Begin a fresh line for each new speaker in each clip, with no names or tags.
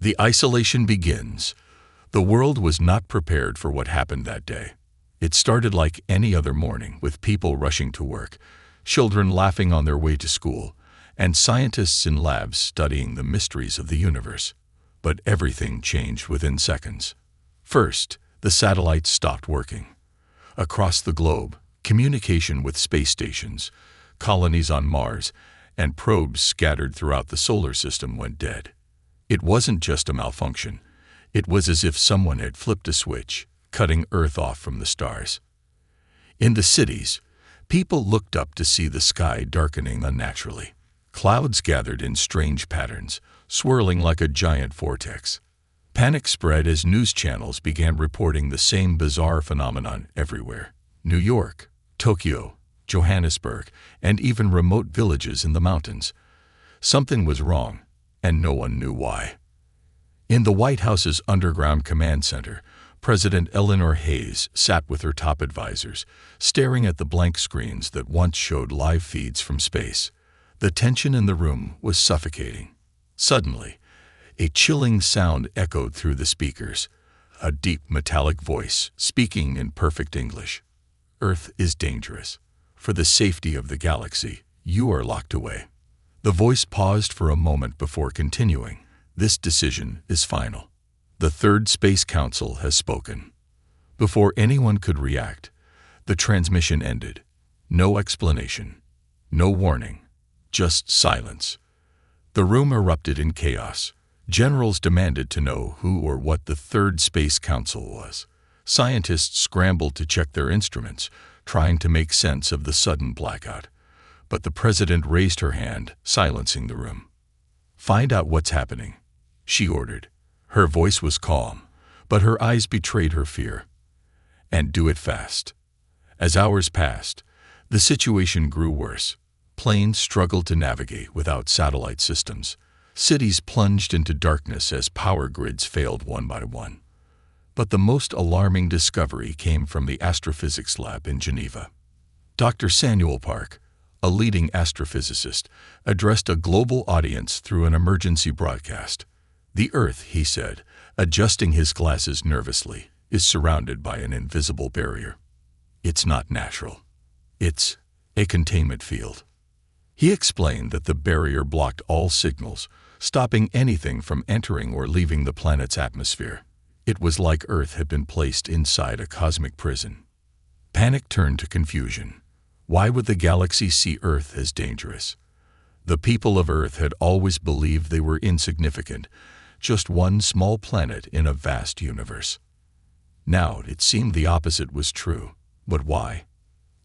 The isolation begins. The world was not prepared for what happened that day. It started like any other morning, with people rushing to work, children laughing on their way to school, and scientists in labs studying the mysteries of the universe. But everything changed within seconds. First, the satellites stopped working. Across the globe, communication with space stations, colonies on Mars, and probes scattered throughout the solar system went dead. It wasn't just a malfunction. It was as if someone had flipped a switch, cutting Earth off from the stars. In the cities, people looked up to see the sky darkening unnaturally. Clouds gathered in strange patterns, swirling like a giant vortex. Panic spread as news channels began reporting the same bizarre phenomenon everywhere. New York, Tokyo, Johannesburg, and even remote villages in the mountains. Something was wrong, and no one knew why. In the White House's underground command center, President Eleanor Hayes sat with her top advisors, staring at the blank screens that once showed live feeds from space. The tension in the room was suffocating. Suddenly, a chilling sound echoed through the speakers, a deep metallic voice speaking in perfect English. "Earth is dangerous. For the safety of the galaxy, you are locked away." The voice paused for a moment before continuing. "This decision is final. The Third Space Council has spoken." Before anyone could react, the transmission ended. No explanation, no warning, just silence. The room erupted in chaos. Generals demanded to know who or what the Third Space Council was. Scientists scrambled to check their instruments, trying to make sense of the sudden blackout. But the president raised her hand, silencing the room. "Find out what's happening," she ordered. Her voice was calm, but her eyes betrayed her fear. "And do it fast." As hours passed, the situation grew worse. Planes struggled to navigate without satellite systems. Cities plunged into darkness as power grids failed one by one. But the most alarming discovery came from the astrophysics lab in Geneva. Dr. Samuel Park, a leading astrophysicist, addressed a global audience through an emergency broadcast. "The Earth," he said, adjusting his glasses nervously, "is surrounded by an invisible barrier. It's not natural. It's a containment field." He explained that the barrier blocked all signals, stopping anything from entering or leaving the planet's atmosphere. It was like Earth had been placed inside a cosmic prison. Panic turned to confusion. Why would the galaxy see Earth as dangerous? The people of Earth had always believed they were insignificant, just one small planet in a vast universe. Now it seemed the opposite was true. But why?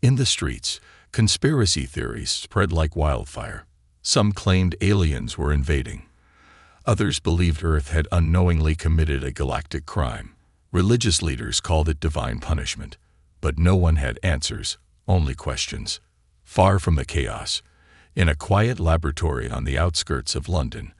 In the streets, conspiracy theories spread like wildfire. Some claimed aliens were invading. Others believed Earth had unknowingly committed a galactic crime. Religious leaders called it divine punishment. But no one had answers, only questions. Far from the chaos, in a quiet laboratory on the outskirts of London,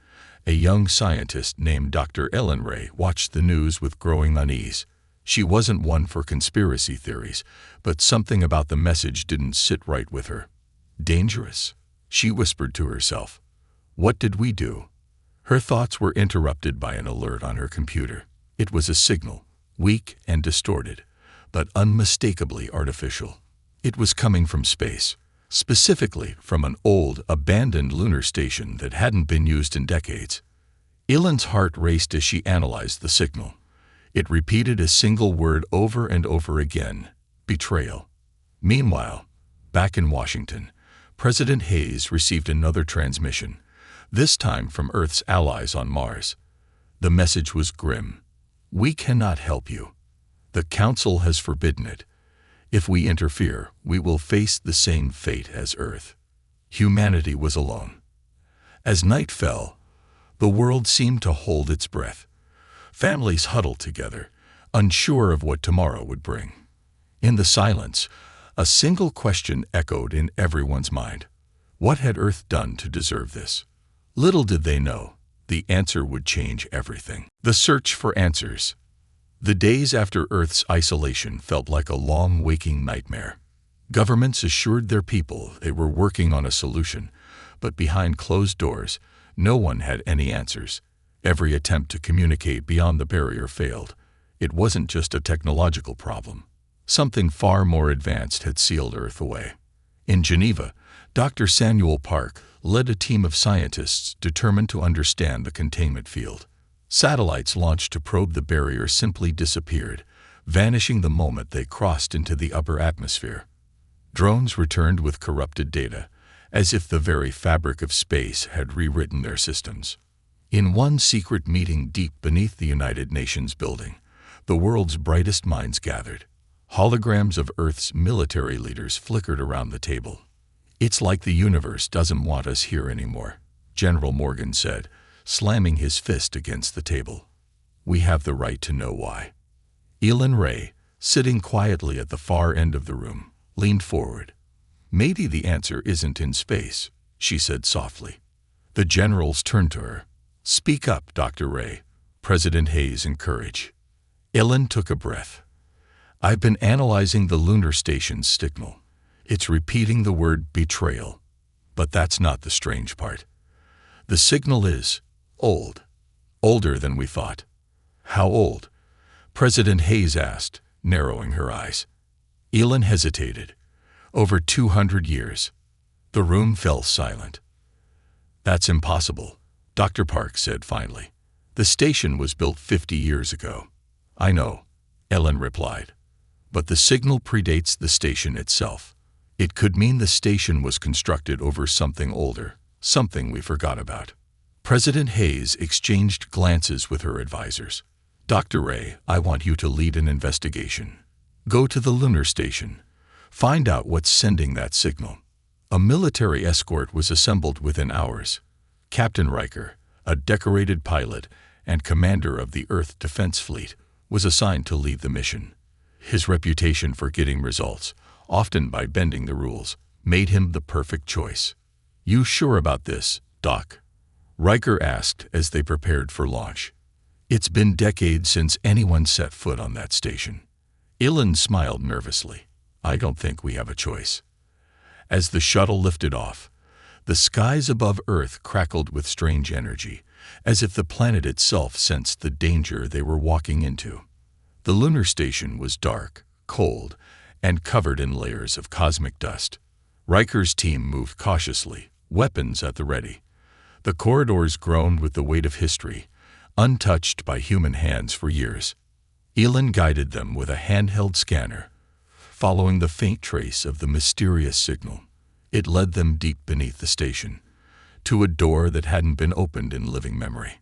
a young scientist named Dr. Ellen Ray watched the news with growing unease. She wasn't one for conspiracy theories, but something about the message didn't sit right with her. "Dangerous?" she whispered to herself. "What did we do?" Her thoughts were interrupted by an alert on her computer. It was a signal, weak and distorted, but unmistakably artificial. It was coming from space, specifically from an old, abandoned lunar station that hadn't been used in decades. Ellen's heart raced as she analyzed the signal. It repeated a single word over and over again: betrayal. Meanwhile, back in Washington, President Hayes received another transmission, this time from Earth's allies on Mars. The message was grim. "We cannot help you. The Council has forbidden it. If we interfere, we will face the same fate as Earth." Humanity was alone. As night fell, the world seemed to hold its breath. Families huddled together, unsure of what tomorrow would bring. In the silence, a single question echoed in everyone's mind. What had Earth done to deserve this? Little did they know, the answer would change everything. The search for answers. The days after Earth's isolation felt like a long waking nightmare. Governments assured their people they were working on a solution, but behind closed doors, no one had any answers. Every attempt to communicate beyond the barrier failed. It wasn't just a technological problem. Something far more advanced had sealed Earth away. In Geneva, Dr. Samuel Park led a team of scientists determined to understand the containment field. Satellites launched to probe the barrier simply disappeared, vanishing the moment they crossed into the upper atmosphere. Drones returned with corrupted data, as if the very fabric of space had rewritten their systems. In one secret meeting deep beneath the United Nations building, the world's brightest minds gathered. Holograms of Earth's military leaders flickered around the table. "It's like the universe doesn't want us here anymore," General Morgan said, slamming his fist against the table. "We have the right to know why." Elin Ray, sitting quietly at the far end of the room, leaned forward. "Maybe the answer isn't in space," she said softly. The generals turned to her. "Speak up, Dr. Ray," President Hayes encouraged. Elin took a breath. "I've been analyzing the lunar station's signal. It's repeating the word betrayal. But that's not the strange part. The signal is old. Older than we thought." "How old?" President Hayes asked, narrowing her eyes. Elin hesitated. "Over 200 years." The room fell silent. "That's impossible," Dr. Park said finally. "The station was built 50 years ago." "I know," Elin replied. "But the signal predates the station itself. It could mean the station was constructed over something older, something we forgot about." President Hayes exchanged glances with her advisors. "Dr. Ray, I want you to lead an investigation. Go to the lunar station. Find out what's sending that signal." A military escort was assembled within hours. Captain Riker, a decorated pilot and commander of the Earth Defense Fleet, was assigned to lead the mission. His reputation for getting results, often by bending the rules, made him the perfect choice. "You sure about this, Doc?" Riker asked as they prepared for launch. "It's been decades since anyone set foot on that station." Elin smiled nervously. "I don't think we have a choice." As the shuttle lifted off, the skies above Earth crackled with strange energy, as if the planet itself sensed the danger they were walking into. The lunar station was dark, cold, and covered in layers of cosmic dust. Riker's team moved cautiously, weapons at the ready. The corridors groaned with the weight of history, untouched by human hands for years. Elin guided them with a handheld scanner, following the faint trace of the mysterious signal. It led them deep beneath the station, to a door that hadn't been opened in living memory.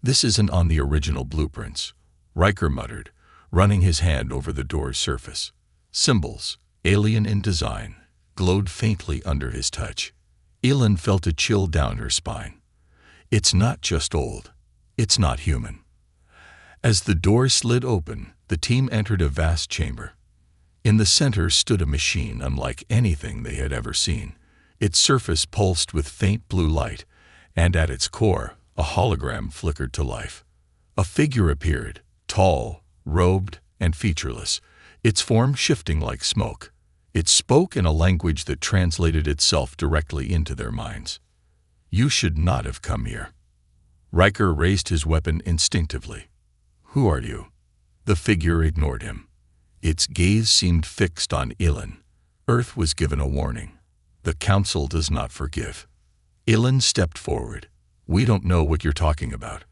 "This isn't on the original blueprints," Riker muttered, running his hand over the door's surface. Symbols, alien in design, glowed faintly under his touch. Elin felt a chill down her spine. "It's not just old. It's not human." As the door slid open, the team entered a vast chamber. In the center stood a machine unlike anything they had ever seen. Its surface pulsed with faint blue light, and at its core, a hologram flickered to life. A figure appeared, tall, robed, and featureless, its form shifting like smoke. It spoke in a language that translated itself directly into their minds. "You should not have come here." Riker raised his weapon instinctively. "Who are you?" The figure ignored him. Its gaze seemed fixed on Elin. Earth was given a warning. The Council does not forgive. Elin stepped forward. "We don't know what you're talking about.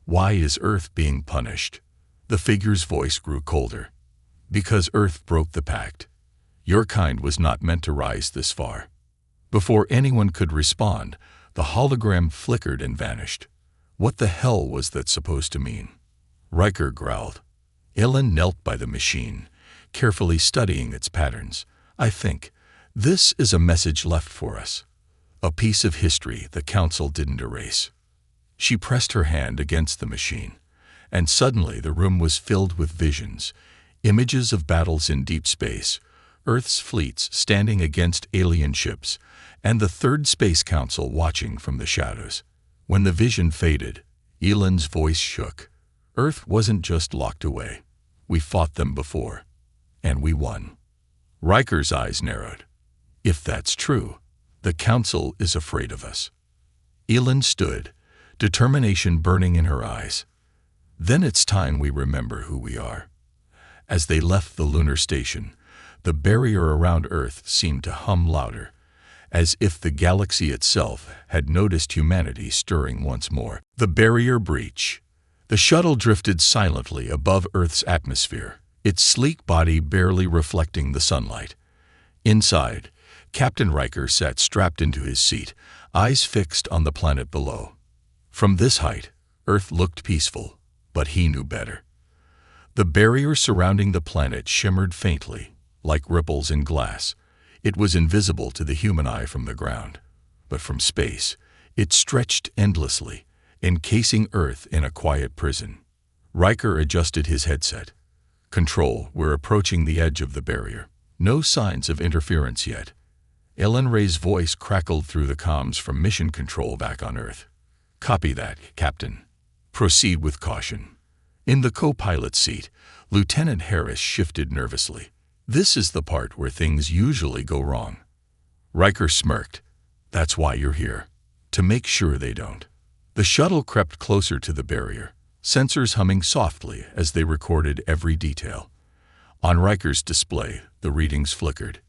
Why is Earth being punished?" The figure's voice grew colder. "Because Earth broke the pact. Your kind was not meant to rise this far." Before anyone could respond, the hologram flickered and vanished. What the hell was that supposed to mean? Riker growled. Elin knelt by the machine, carefully studying its patterns. "I think this is a message left for us. A piece of history the Council didn't erase." She pressed her hand against the machine, and suddenly the room was filled with visions, images of battles in deep space, Earth's fleets standing against alien ships, and the Third Space Council watching from the shadows. When the vision faded, Elin's voice shook. "Earth wasn't just locked away. We fought them before. And we won." Riker's eyes narrowed. "If that's true, the Council is afraid of us." Elin stood, determination burning in her eyes. Then it's time we remember who we are. As they left the lunar station, the barrier around Earth seemed to hum louder, as if the galaxy itself had noticed humanity stirring once more. The barrier breach. The shuttle drifted silently above Earth's atmosphere, its sleek body barely reflecting the sunlight. Inside, Captain Riker sat strapped into his seat, eyes fixed on the planet below. From this height, Earth looked peaceful, but he knew better. The barrier surrounding the planet shimmered faintly, like ripples in glass. It was invisible to the human eye from the ground, but from space, it stretched endlessly, encasing Earth in a quiet prison. Riker adjusted his headset. Control, we're approaching the edge of the barrier. No signs of interference yet. Ellen Ray's voice crackled through the comms from Mission Control back on Earth. Copy that, Captain. Proceed with caution. In the co-pilot seat, Lieutenant Harris shifted nervously. This is the part where things usually go wrong. Riker smirked. That's why you're here. To make sure they don't. The shuttle crept closer to the barrier, sensors humming softly as they recorded every detail. On Riker's display, the readings flickered.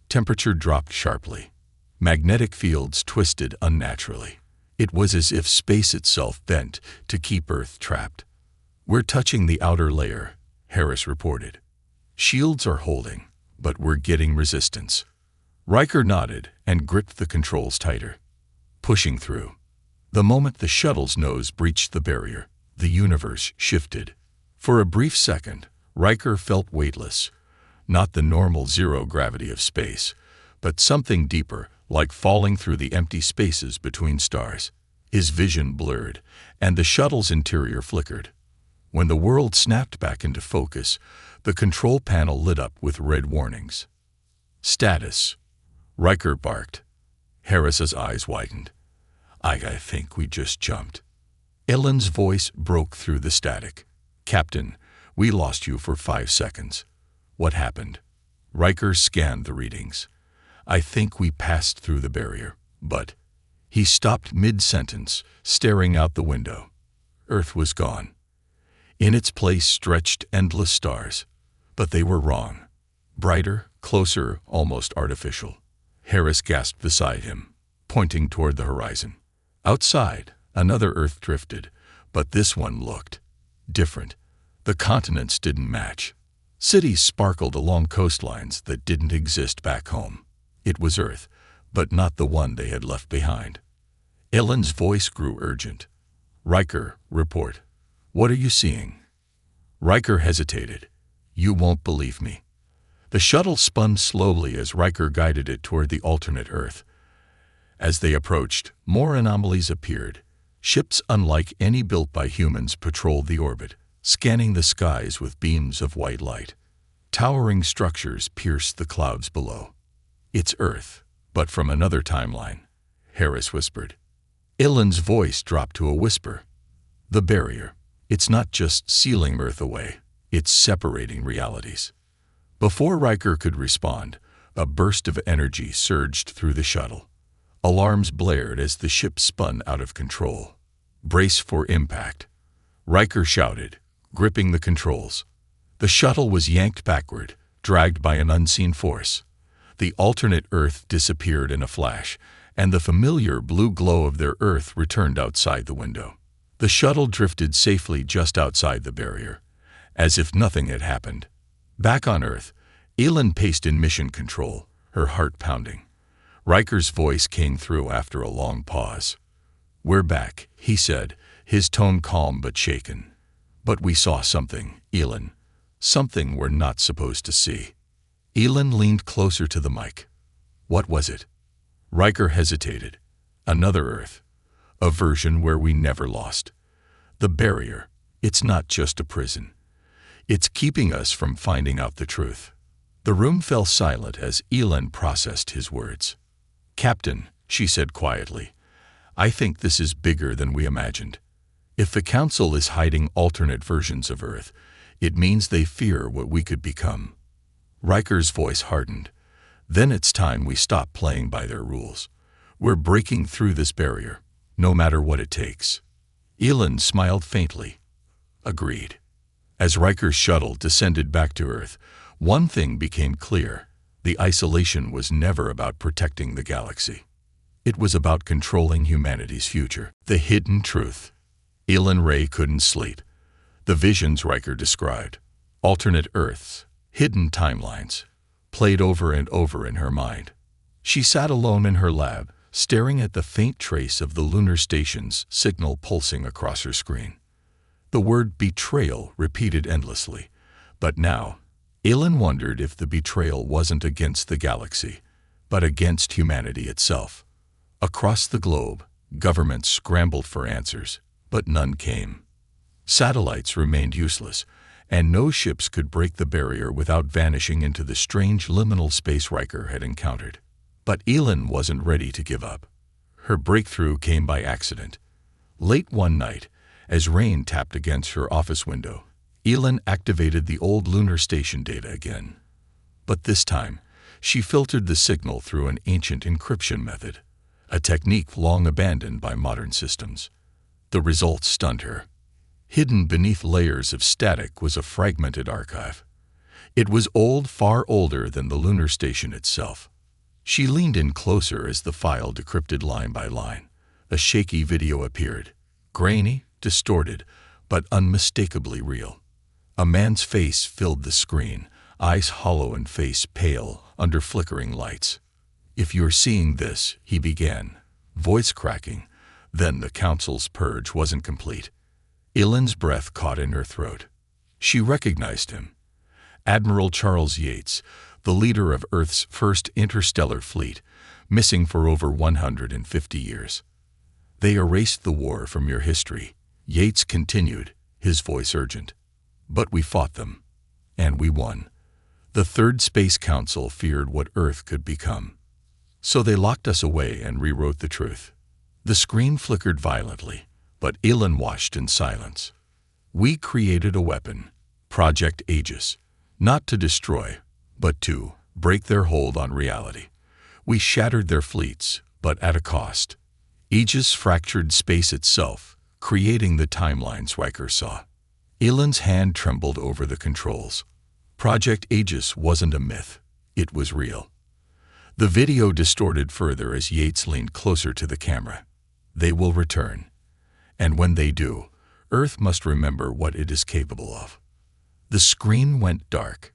Temperature dropped sharply. Magnetic fields twisted unnaturally. It was as if space itself bent to keep Earth trapped. We're touching the outer layer, Harris reported. Shields are holding, but we're getting resistance. Riker nodded and gripped the controls tighter. Pushing through. The moment the shuttle's nose breached the barrier, the universe shifted. For a brief second, Riker felt weightless. Not the normal zero gravity of space, but something deeper, like falling through the empty spaces between stars. His vision blurred, and the shuttle's interior flickered. When the world snapped back into focus, the control panel lit up with red warnings. Status. Riker barked. Harris's eyes widened. I think we just jumped. Ellen's voice broke through the static. Captain, we lost you for 5 seconds. What happened? Riker scanned the readings. I think we passed through the barrier, but... He stopped mid-sentence, staring out the window. Earth was gone. In its place stretched endless stars, but they were wrong. Brighter, closer, almost artificial. Harris gasped beside him, pointing toward the horizon. Outside, another Earth drifted, but this one looked different. The continents didn't match. Cities sparkled along coastlines that didn't exist back home. It was Earth, but not the one they had left behind. Ellen's voice grew urgent. Riker, report. What are you seeing? Riker hesitated. You won't believe me. The shuttle spun slowly as Riker guided it toward the alternate Earth. As they approached, more anomalies appeared. Ships unlike any built by humans patrolled the orbit, scanning the skies with beams of white light. Towering structures pierced the clouds below. It's Earth, but from another timeline, Harris whispered. Ellen's voice dropped to a whisper. The barrier. It's not just sealing Earth away, it's separating realities. Before Riker could respond, a burst of energy surged through the shuttle. Alarms blared as the ship spun out of control. Brace for impact. Riker shouted, gripping the controls. The shuttle was yanked backward, dragged by an unseen force. The alternate Earth disappeared in a flash, and the familiar blue glow of their Earth returned outside the window. The shuttle drifted safely just outside the barrier, as if nothing had happened. Back on Earth, Ellen paced in mission control, her heart pounding. Riker's voice came through after a long pause. We're back, he said, his tone calm but shaken. But we saw something, Ellen. Something we're not supposed to see. Ellen leaned closer to the mic. What was it? Riker hesitated. Another Earth. A version where we never lost. The barrier. It's not just a prison. It's keeping us from finding out the truth. The room fell silent as Ellen processed his words. Captain, she said quietly, I think this is bigger than we imagined. If the Council is hiding alternate versions of Earth, it means they fear what we could become. Riker's voice hardened. Then it's time we stop playing by their rules. We're breaking through this barrier, no matter what it takes. Elin smiled faintly. Agreed. As Riker's shuttle descended back to Earth, one thing became clear. The isolation was never about protecting the galaxy. It was about controlling humanity's future. The hidden truth. Elin Ray couldn't sleep. The visions Riker described, alternate Earths, hidden timelines, played over and over in her mind. She sat alone in her lab, staring at the faint trace of the lunar station's signal pulsing across her screen. The word betrayal repeated endlessly, but now, Elin wondered if the betrayal wasn't against the galaxy, but against humanity itself. Across the globe, governments scrambled for answers, but none came. Satellites remained useless, and no ships could break the barrier without vanishing into the strange liminal space Riker had encountered. But Elin wasn't ready to give up. Her breakthrough came by accident. Late one night, as rain tapped against her office window, Elin activated the old lunar station data again. But this time, she filtered the signal through an ancient encryption method, a technique long abandoned by modern systems. The results stunned her. Hidden beneath layers of static was a fragmented archive. It was old, far older than the lunar station itself. She leaned in closer as the file decrypted line by line. A shaky video appeared, grainy, distorted, but unmistakably real. A man's face filled the screen, eyes hollow and face pale under flickering lights. "If you're seeing this," he began, voice cracking. Then the Council's purge wasn't complete. Elin's breath caught in her throat. She recognized him. Admiral Charles Yates, the leader of Earth's first interstellar fleet, missing for over 150 years. "They erased the war from your history," Yates continued, his voice urgent. "But we fought them. And we won." The Third Space Council feared what Earth could become. So they locked us away and rewrote the truth. The screen flickered violently, but Elin watched in silence. "We created a weapon, Project Aegis, not to destroy, but to break their hold on reality. We shattered their fleets, but at a cost. Aegis fractured space itself, creating the timelines Riker saw." Elin's hand trembled over the controls. Project Aegis wasn't a myth. It was real. The video distorted further as Yates leaned closer to the camera. "They will return. And when they do, Earth must remember what it is capable of." The screen went dark.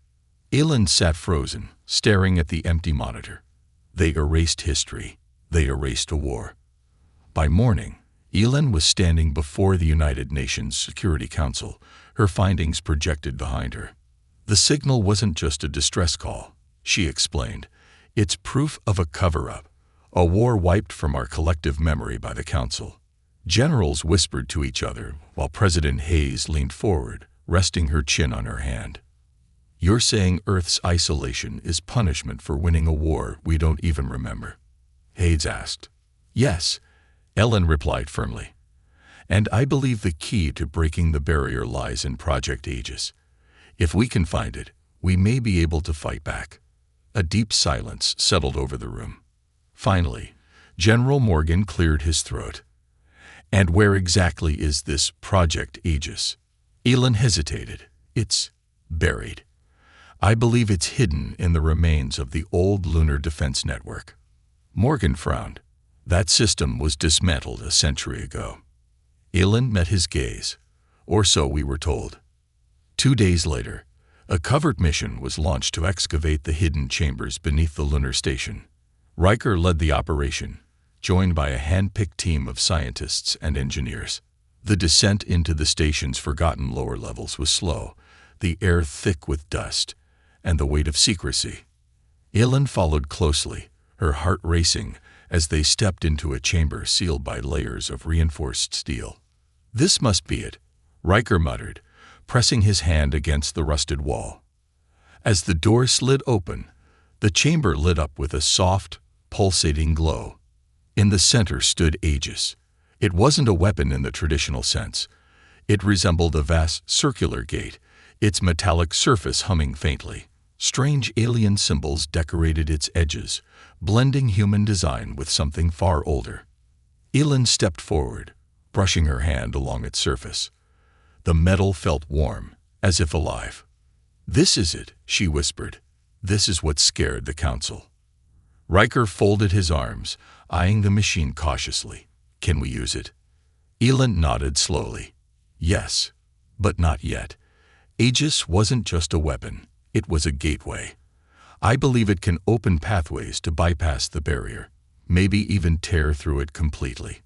Elin sat frozen, staring at the empty monitor. They erased history. They erased a war. By morning, Elin was standing before the United Nations Security Council, her findings projected behind her. "The signal wasn't just a distress call," she explained. "It's proof of a cover-up, a war wiped from our collective memory by the Council." Generals whispered to each other while President Hayes leaned forward, resting her chin on her hand. "You're saying Earth's isolation is punishment for winning a war we don't even remember?" Hayes asked. "Yes," Elin replied firmly. "And I believe the key to breaking the barrier lies in Project Aegis. If we can find it, we may be able to fight back." A deep silence settled over the room. Finally, General Morgan cleared his throat. "And where exactly is this Project Aegis?" Elin hesitated. "It's buried. I believe it's hidden in the remains of the old lunar defense network." Morgan frowned. "That system was dismantled a century ago." Elin met his gaze. "Or so we were told." 2 days later, a covert mission was launched to excavate the hidden chambers beneath the lunar station. Riker led the operation, joined by a hand-picked team of scientists and engineers. The descent into the station's forgotten lower levels was slow, the air thick with dust, and the weight of secrecy. Elin followed closely, her heart racing as they stepped into a chamber sealed by layers of reinforced steel. "This must be it," Riker muttered, pressing his hand against the rusted wall. As the door slid open, the chamber lit up with a soft, pulsating glow. In the center stood Aegis. It wasn't a weapon in the traditional sense. It resembled a vast circular gate, its metallic surface humming faintly. Strange alien symbols decorated its edges, blending human design with something far older. Elin stepped forward, brushing her hand along its surface. The metal felt warm, as if alive. "This is it," she whispered. "This is what scared the council." Riker folded his arms, eyeing the machine cautiously. "Can we use it?" Eland nodded slowly. "Yes, but not yet. Aegis wasn't just a weapon, it was a gateway. I believe it can open pathways to bypass the barrier, maybe even tear through it completely."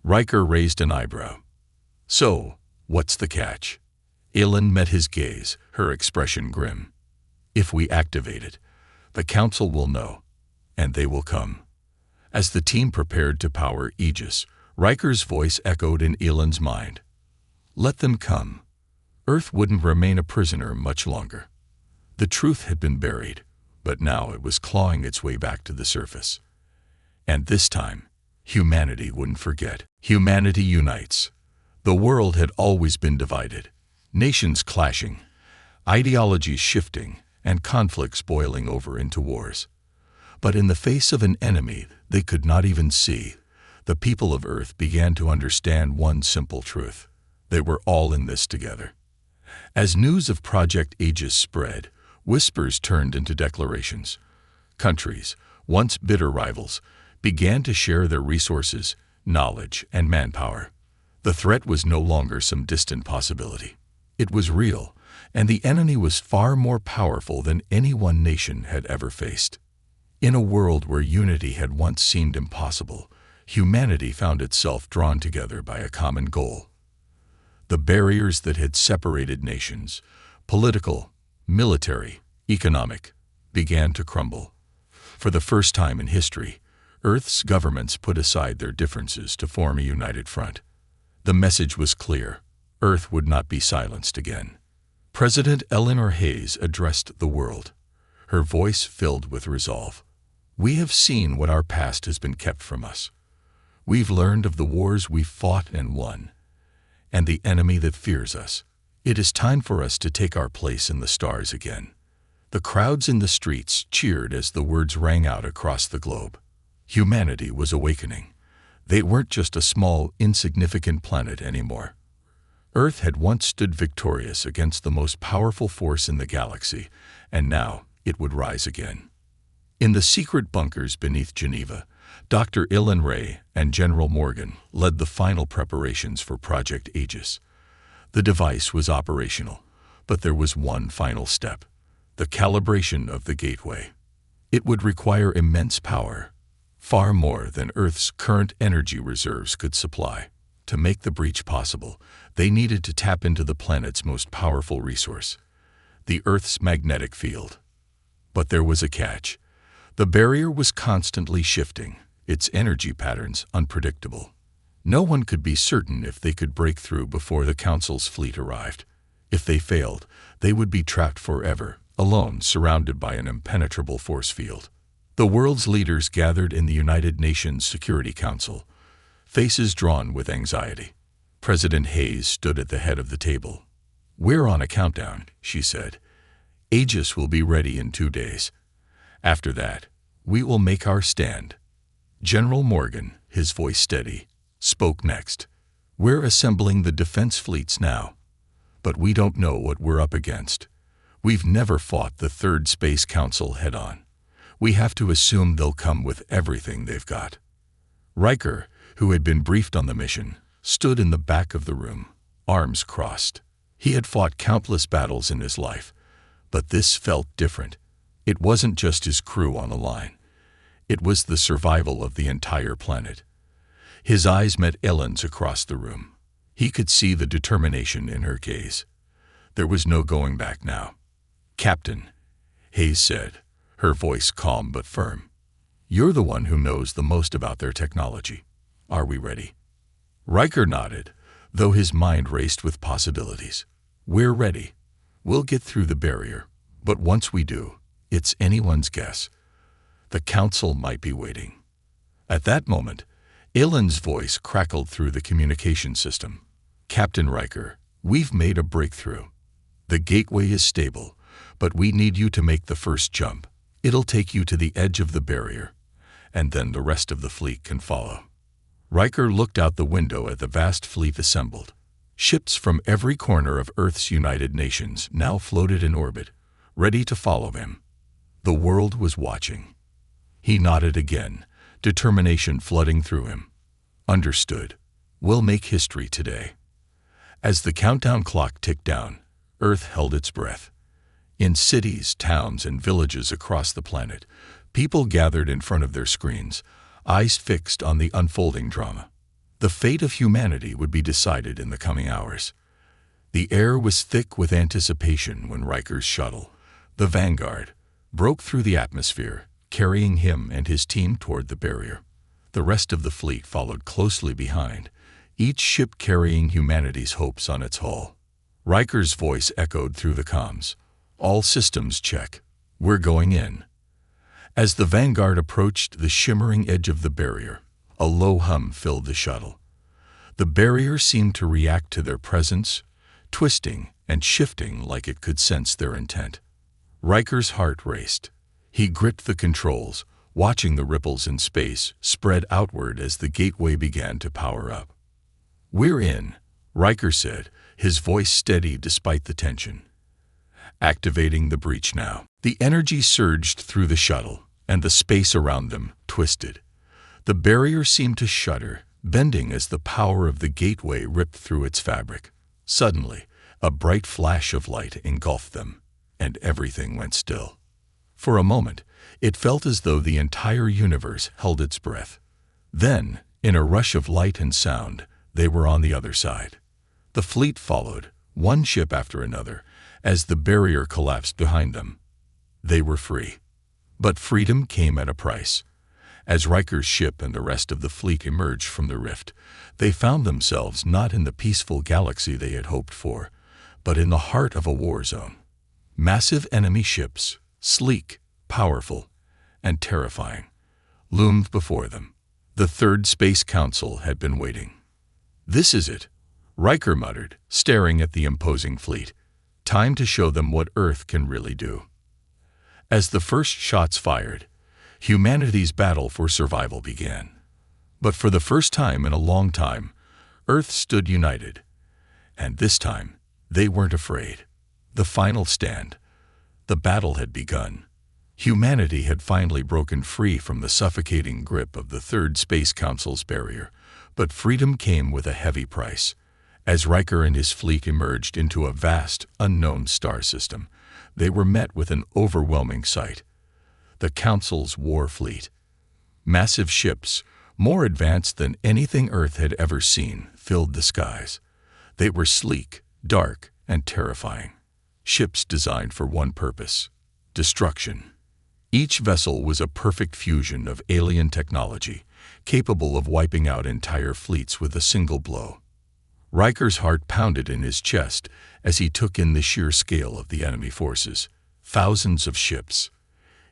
Riker raised an eyebrow. "So, what's the catch?" Eland met his gaze, her expression grim. "If we activate it, the Council will know, and they will come." As the team prepared to power Aegis, Riker's voice echoed in Eland's mind. "Let them come. Earth wouldn't remain a prisoner much longer." The truth had been buried, but now it was clawing its way back to the surface. And this time, humanity wouldn't forget. Humanity unites. The world had always been divided, nations clashing, ideologies shifting, and conflicts boiling over into wars. But in the face of an enemy they could not even see, the people of Earth began to understand one simple truth. They were all in this together. As news of Project Aegis spread, whispers turned into declarations. Countries, once bitter rivals, began to share their resources, knowledge, and manpower. The threat was no longer some distant possibility. It was real, and the enemy was far more powerful than any one nation had ever faced. In a world where unity had once seemed impossible, humanity found itself drawn together by a common goal. The barriers that had separated nations, political, military, economic, began to crumble. For the first time in history, Earth's governments put aside their differences to form a united front. The message was clear: Earth would not be silenced again. President Eleanor Hayes addressed the world, her voice filled with resolve. "We have seen what our past has been kept from us. We've learned of the wars we've fought and won, and the enemy that fears us. It is time for us to take our place in the stars again." The crowds in the streets cheered as the words rang out across the globe. Humanity was awakening. They weren't just a small, insignificant planet anymore. Earth had once stood victorious against the most powerful force in the galaxy, and now it would rise again. In the secret bunkers beneath Geneva, Dr. Ilan Ray and General Morgan led the final preparations for Project Aegis. The device was operational, but there was one final step: the calibration of the gateway. It would require immense power, far more than Earth's current energy reserves could supply. To make the breach possible, they needed to tap into the planet's most powerful resource, the Earth's magnetic field. But there was a catch. The barrier was constantly shifting, its energy patterns unpredictable. No one could be certain if they could break through before the Council's fleet arrived. If they failed, they would be trapped forever, alone, surrounded by an impenetrable force field. The world's leaders gathered in the United Nations Security Council, faces drawn with anxiety. President Hayes stood at the head of the table. "We're on a countdown," she said. "Aegis will be ready in 2 days. After that, we will make our stand." General Morgan, his voice steady, spoke next. "We're assembling the defense fleets now, but we don't know what we're up against. We've never fought the Third Space Council head-on. We have to assume they'll come with everything they've got." Riker, who had been briefed on the mission, stood in the back of the room, arms crossed. He had fought countless battles in his life, but this felt different. It wasn't just his crew on the line. It was the survival of the entire planet. His eyes met Ellen's across the room. He could see the determination in her gaze. There was no going back now. "Captain," Hayes said, her voice calm but firm, "you're the one who knows the most about their technology. Are we ready?" Riker nodded, though his mind raced with possibilities. "We're ready. We'll get through the barrier, but once we do, it's anyone's guess. The Council might be waiting." At that moment, Ellen's voice crackled through the communication system. "Captain Riker, we've made a breakthrough. The gateway is stable, but we need you to make the first jump. It'll take you to the edge of the barrier, and then the rest of the fleet can follow." Riker looked out the window at the vast fleet assembled. Ships from every corner of Earth's United Nations now floated in orbit, ready to follow him. The world was watching. He nodded again, determination flooding through him. Understood. We'll make history today. As the countdown clock ticked down, Earth held its breath. In cities, towns, and villages across the planet, people gathered in front of their screens, eyes fixed on the unfolding drama. The fate of humanity would be decided in the coming hours. The air was thick with anticipation when Riker's shuttle, the Vanguard, broke through the atmosphere, carrying him and his team toward the barrier. The rest of the fleet followed closely behind, each ship carrying humanity's hopes on its hull. Riker's voice echoed through the comms. All systems check. We're going in. As the Vanguard approached the shimmering edge of the barrier, a low hum filled the shuttle. The barrier seemed to react to their presence, twisting and shifting like it could sense their intent. Riker's heart raced. He gripped the controls, watching the ripples in space spread outward as the gateway began to power up. "We're in," Riker said, his voice steady despite the tension. Activating the breach now. The energy surged through the shuttle, and the space around them twisted. The barrier seemed to shudder, bending as the power of the gateway ripped through its fabric. Suddenly, a bright flash of light engulfed them, and everything went still. For a moment, it felt as though the entire universe held its breath. Then, in a rush of light and sound, they were on the other side. The fleet followed, one ship after another, as the barrier collapsed behind them. They were free. But freedom came at a price. As Riker's ship and the rest of the fleet emerged from the rift, they found themselves not in the peaceful galaxy they had hoped for, but in the heart of a war zone. Massive enemy ships, sleek, powerful, and terrifying, loomed before them. The Third Space Council had been waiting. "This is it," Riker muttered, staring at the imposing fleet. "Time to show them what Earth can really do." As the first shots fired, humanity's battle for survival began. But for the first time in a long time, Earth stood united. And this time, they weren't afraid. The final stand. The battle had begun. Humanity had finally broken free from the suffocating grip of the Third Space Council's barrier, but freedom came with a heavy price. As Riker and his fleet emerged into a vast, unknown star system, they were met with an overwhelming sight. The Council's war fleet. Massive ships, more advanced than anything Earth had ever seen, filled the skies. They were sleek, dark, and terrifying. Ships designed for one purpose: destruction. Each vessel was a perfect fusion of alien technology, capable of wiping out entire fleets with a single blow. Riker's heart pounded in his chest as he took in the sheer scale of the enemy forces. Thousands of ships,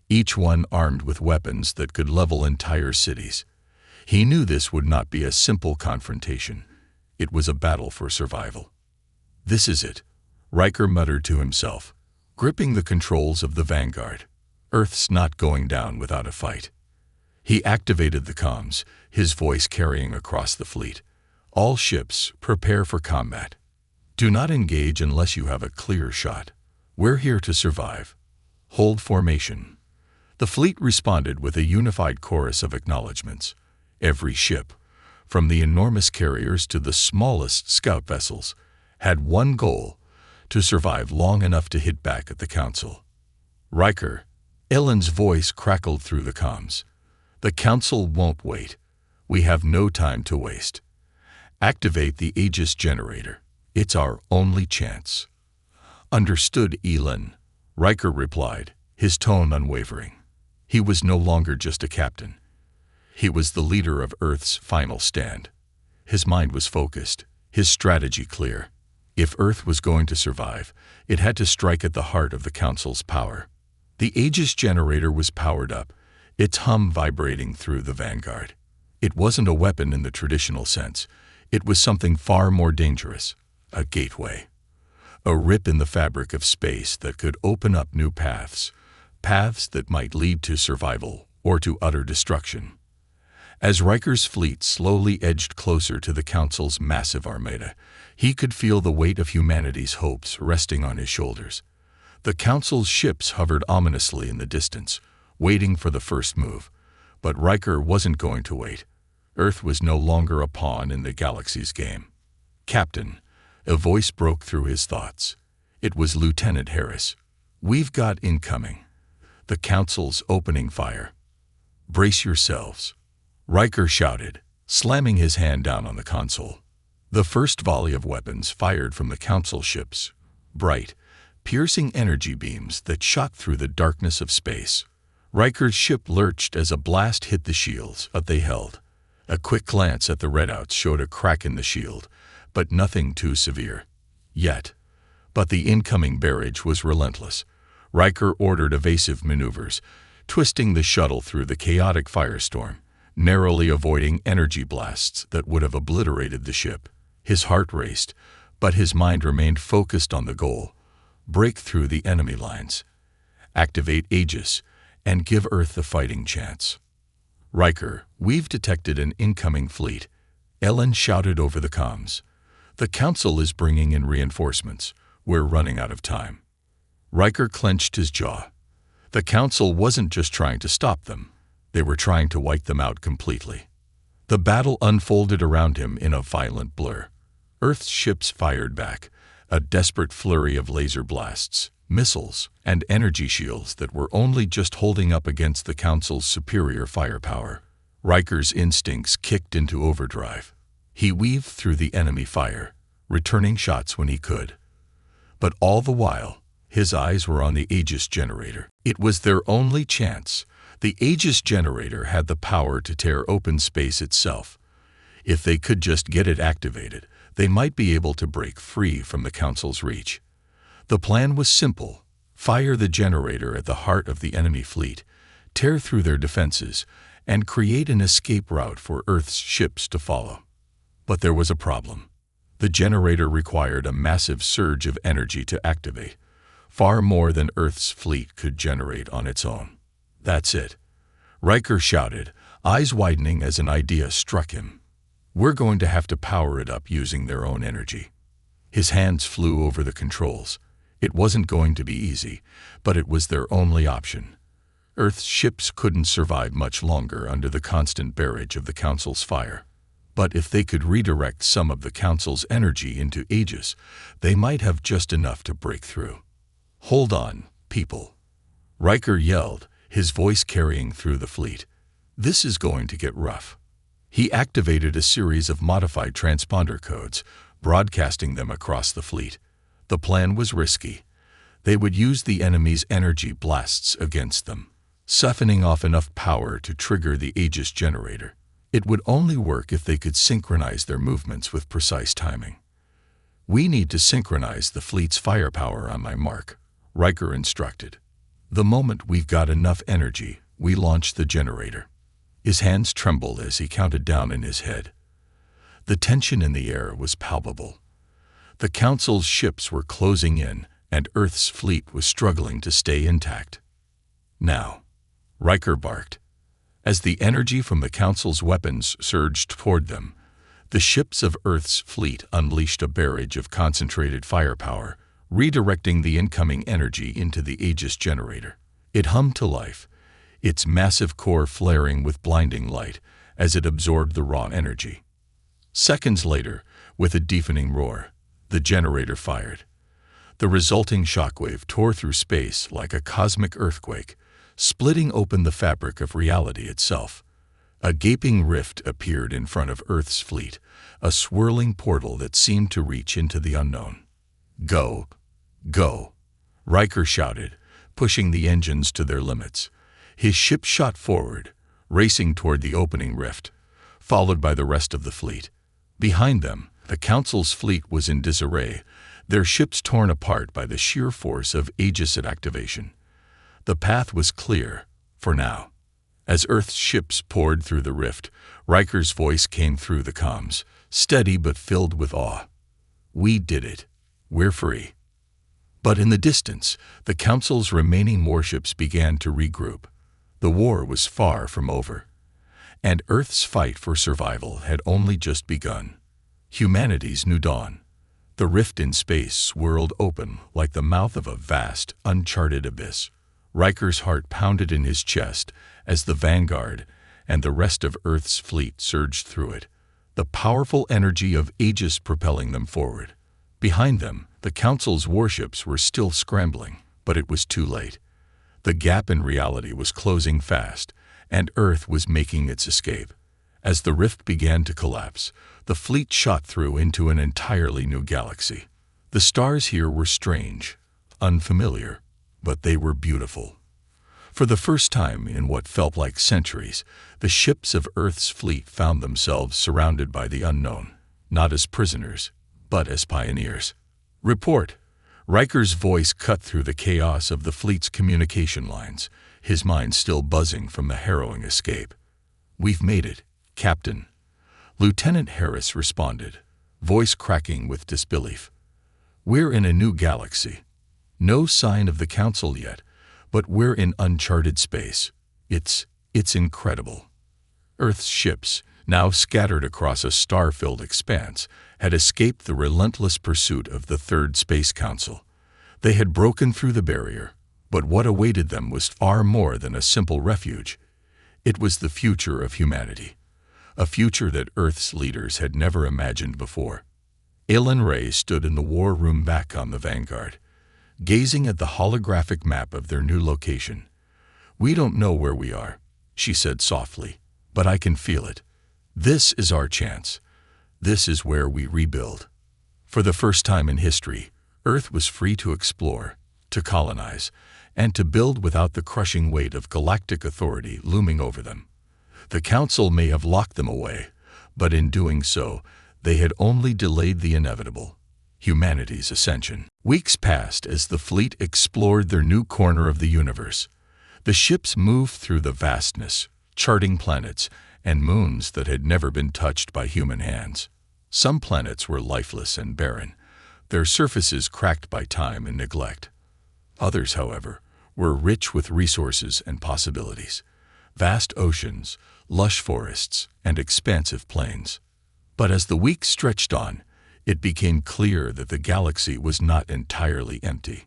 each one armed with weapons that could level entire cities. He knew this would not be a simple confrontation. It was a battle for survival. "This is it," Riker muttered to himself, gripping the controls of the Vanguard. "Earth's not going down without a fight." He activated the comms, his voice carrying across the fleet. "All ships, prepare for combat. Do not engage unless you have a clear shot. We're here to survive. Hold formation." The fleet responded with a unified chorus of acknowledgments. Every ship, from the enormous carriers to the smallest scout vessels, had one goal: to survive long enough to hit back at the Council. "Riker," Ellen's voice crackled through the comms. "The Council won't wait. We have no time to waste. Activate the Aegis generator. It's our only chance." "Understood, Elon," Riker replied, his tone unwavering. He was no longer just a captain. He was the leader of Earth's final stand. His mind was focused, his strategy clear. If Earth was going to survive, it had to strike at the heart of the Council's power. The Aegis generator was powered up, its hum vibrating through the Vanguard. It wasn't a weapon in the traditional sense. It was something far more dangerous: a gateway. A rip in the fabric of space that could open up new paths that might lead to survival or to utter destruction. As Riker's fleet slowly edged closer to the Council's massive armada, he could feel the weight of humanity's hopes resting on his shoulders. The Council's ships hovered ominously in the distance, waiting for the first move. But Riker wasn't going to wait. Earth was no longer a pawn in the galaxy's game. "Captain," a voice broke through his thoughts. It was Lieutenant Harris. "We've got incoming. The Council's opening fire. Brace yourselves," Riker shouted, slamming his hand down on the console. The first volley of weapons fired from the Council ships, bright, piercing energy beams that shot through the darkness of space. Riker's ship lurched as a blast hit the shields, but they held. A quick glance at the readouts showed a crack in the shield, but nothing too severe. Yet. But the incoming barrage was relentless. Riker ordered evasive maneuvers, twisting the shuttle through the chaotic firestorm, narrowly avoiding energy blasts that would have obliterated the ship. His heart raced, but his mind remained focused on the goal: break through the enemy lines, activate Aegis, and give Earth a fighting chance. "Riker, we've detected an incoming fleet," Ellen shouted over the comms. "The Council is bringing in reinforcements. We're running out of time." Riker clenched his jaw. The Council wasn't just trying to stop them. They were trying to wipe them out completely. The battle unfolded around him in a violent blur. Earth's ships fired back, a desperate flurry of laser blasts, missiles, and energy shields that were only just holding up against the Council's superior firepower. Riker's instincts kicked into overdrive. He weaved through the enemy fire, returning shots when he could. But all the while, his eyes were on the Aegis generator. It was their only chance. The Aegis generator had the power to tear open space itself. If they could just get it activated, they might be able to break free from the Council's reach. The plan was simple: fire the generator at the heart of the enemy fleet, tear through their defenses, and create an escape route for Earth's ships to follow. But there was a problem. The generator required a massive surge of energy to activate, far more than Earth's fleet could generate on its own. "That's it," Riker shouted, eyes widening as an idea struck him. "We're going to have to power it up using their own energy." His hands flew over the controls. It wasn't going to be easy, but it was their only option. Earth's ships couldn't survive much longer under the constant barrage of the Council's fire. But if they could redirect some of the Council's energy into Aegis, they might have just enough to break through. "Hold on, people," Riker yelled, his voice carrying through the fleet. "This is going to get rough." He activated a series of modified transponder codes, broadcasting them across the fleet. The plan was risky. They would use the enemy's energy blasts against them, siphoning off enough power to trigger the Aegis generator. It would only work if they could synchronize their movements with precise timing. "We need to synchronize the fleet's firepower on my mark," Riker instructed. "The moment we've got enough energy, we launch the generator." His hands trembled as he counted down in his head. The tension in the air was palpable. The Council's ships were closing in, and Earth's fleet was struggling to stay intact. "Now," Riker barked. As the energy from the Council's weapons surged toward them, the ships of Earth's fleet unleashed a barrage of concentrated firepower, redirecting the incoming energy into the Aegis generator. It hummed to life, its massive core flaring with blinding light as it absorbed the raw energy. Seconds later, with a deafening roar, the generator fired. The resulting shockwave tore through space like a cosmic earthquake, splitting open the fabric of reality itself. A gaping rift appeared in front of Earth's fleet, a swirling portal that seemed to reach into the unknown. "Go! Go!" Riker shouted, pushing the engines to their limits. His ship shot forward, racing toward the opening rift, followed by the rest of the fleet. Behind them, the Council's fleet was in disarray, their ships torn apart by the sheer force of Aegis activation. The path was clear, for now. As Earth's ships poured through the rift, Riker's voice came through the comms, steady but filled with awe. "We did it. We're free." But in the distance, the Council's remaining warships began to regroup. The war was far from over. and Earth's fight for survival had only just begun. Humanity's new dawn. The rift in space swirled open like the mouth of a vast, uncharted abyss. Riker's heart pounded in his chest as the Vanguard and the rest of Earth's fleet surged through it, the powerful energy of ages propelling them forward. Behind them, the Council's warships were still scrambling, but it was too late. The gap in reality was closing fast, and Earth was making its escape. As the rift began to collapse, the fleet shot through into an entirely new galaxy. The stars here were strange, unfamiliar, but they were beautiful. For the first time in what felt like centuries, the ships of Earth's fleet found themselves surrounded by the unknown, not as prisoners, but as pioneers. "Report!" Riker's voice cut through the chaos of the fleet's communication lines, his mind still buzzing from the harrowing escape. "We've made it, Captain." Lieutenant Harris responded, voice cracking with disbelief. "We're in a new galaxy. No sign of the Council yet, but we're in uncharted space. It's incredible." Earth's ships, now scattered across a star-filled expanse, had escaped the relentless pursuit of the Third Space Council. They had broken through the barrier, but what awaited them was far more than a simple refuge. It was the future of humanity, a future that Earth's leaders had never imagined before. Aylin Ray stood in the war room back on the Vanguard, gazing at the holographic map of their new location. "We don't know where we are," she said softly, "but I can feel it. This is our chance. This is where we rebuild." For the first time in history, Earth was free to explore, to colonize, and to build without the crushing weight of galactic authority looming over them. The Council may have locked them away, but in doing so, they had only delayed the inevitable: humanity's ascension. Weeks passed as the fleet explored their new corner of the universe. The ships moved through the vastness, charting planets and moons that had never been touched by human hands. Some planets were lifeless and barren, their surfaces cracked by time and neglect. Others, however, were rich with resources and possibilities: vast oceans, lush forests, and expansive plains. But as the weeks stretched on, it became clear that the galaxy was not entirely empty.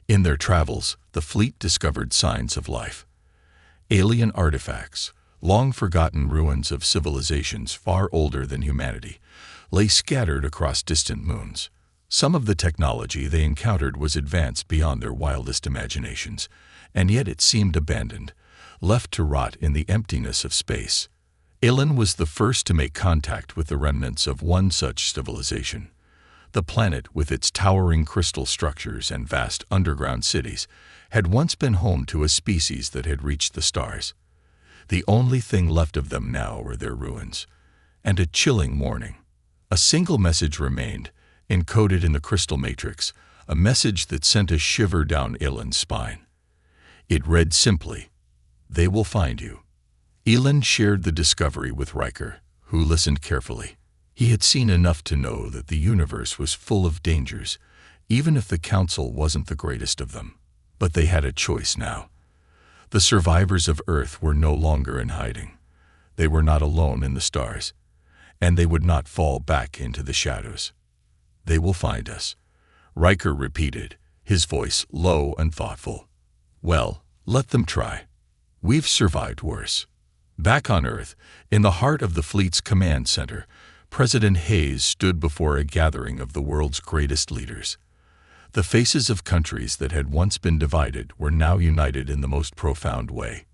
In their travels, the fleet discovered signs of life. Alien artifacts, long-forgotten ruins of civilizations far older than humanity, lay scattered across distant moons. Some of the technology they encountered was advanced beyond their wildest imaginations, and yet it seemed abandoned, left to rot in the emptiness of space. Aylin was the first to make contact with the remnants of one such civilization. The planet, with its towering crystal structures and vast underground cities, had once been home to a species that had reached the stars. The only thing left of them now were their ruins, and a chilling warning. A single message remained, encoded in the crystal matrix, a message that sent a shiver down Aylin's spine. It read simply, "They will find you." Aylin shared the discovery with Riker, who listened carefully. He had seen enough to know that the universe was full of dangers, even if the Council wasn't the greatest of them. But they had a choice now. The survivors of Earth were no longer in hiding. They were not alone in the stars, and they would not fall back into the shadows. "They will find us," Riker repeated, his voice low and thoughtful. "Well, let them try. We've survived worse." Back on Earth, in the heart of the fleet's command center, President Hayes stood before a gathering of the world's greatest leaders. The faces of countries that had once been divided were now united in the most profound way.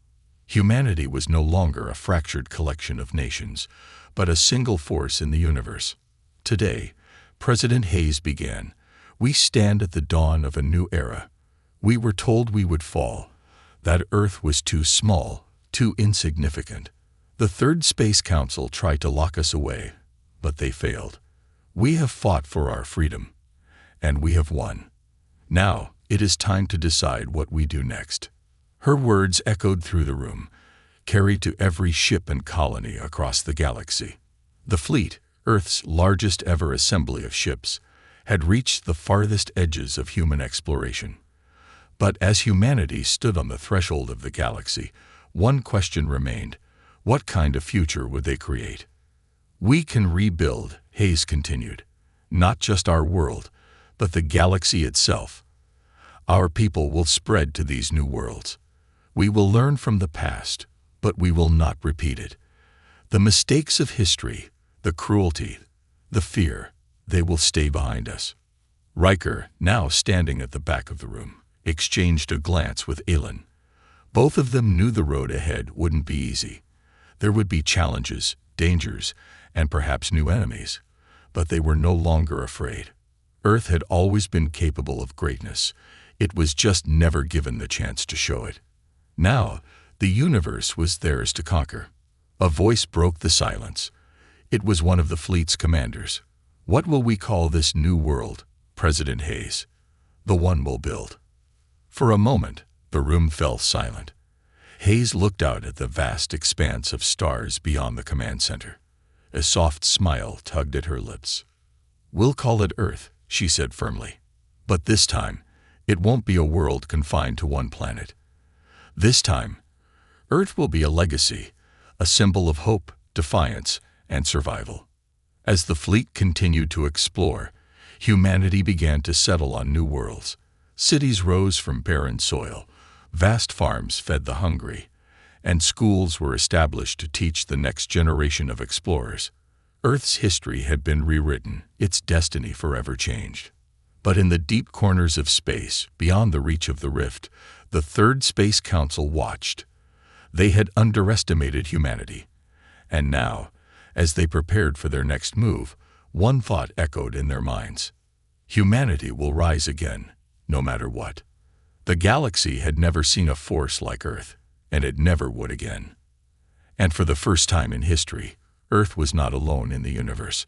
Humanity was no longer a fractured collection of nations, but a single force in the universe. Today, President Hayes began, "We stand at the dawn of a new era. We were told we would fall, that Earth was too small, too insignificant. The Third Space Council tried to lock us away, but they failed. We have fought for our freedom, and we have won. Now, it is time to decide what we do next." Her words echoed through the room, carried to every ship and colony across the galaxy. The fleet, Earth's largest ever assembly of ships, had reached the farthest edges of human exploration. But as humanity stood on the threshold of the galaxy, one question remained: What kind of future would they create? We can rebuild, Hayes continued. Not just our world, but the galaxy itself. Our people will spread to these new worlds. We will learn from the past, but we will not repeat it. The mistakes of history, the cruelty, the fear, they will stay behind us. Riker, now standing at the back of the room, exchanged a glance with Aelin. Both of them knew the road ahead wouldn't be easy. There would be challenges, dangers, and perhaps new enemies. But they were no longer afraid. Earth had always been capable of greatness. It was just never given the chance to show it. Now, the universe was theirs to conquer. A voice broke the silence. It was one of the fleet's commanders. What will we call this new world, President Hayes? The one we'll build. For a moment, the room fell silent. Hayes looked out at the vast expanse of stars beyond the command center. A soft smile tugged at her lips. We'll call it Earth, she said firmly. But this time, it won't be a world confined to one planet. This time, Earth will be a legacy, a symbol of hope, defiance, and survival. As the fleet continued to explore, humanity began to settle on new worlds. Cities rose from barren soil, vast farms fed the hungry, and schools were established to teach the next generation of explorers. Earth's history had been rewritten, its destiny forever changed. But in the deep corners of space, beyond the reach of the rift, the Third Space Council watched. They had underestimated humanity. And now, as they prepared for their next move, one thought echoed in their minds. Humanity will rise again, no matter what. The galaxy had never seen a force like Earth, and it never would again. And for the first time in history, Earth was not alone in the universe.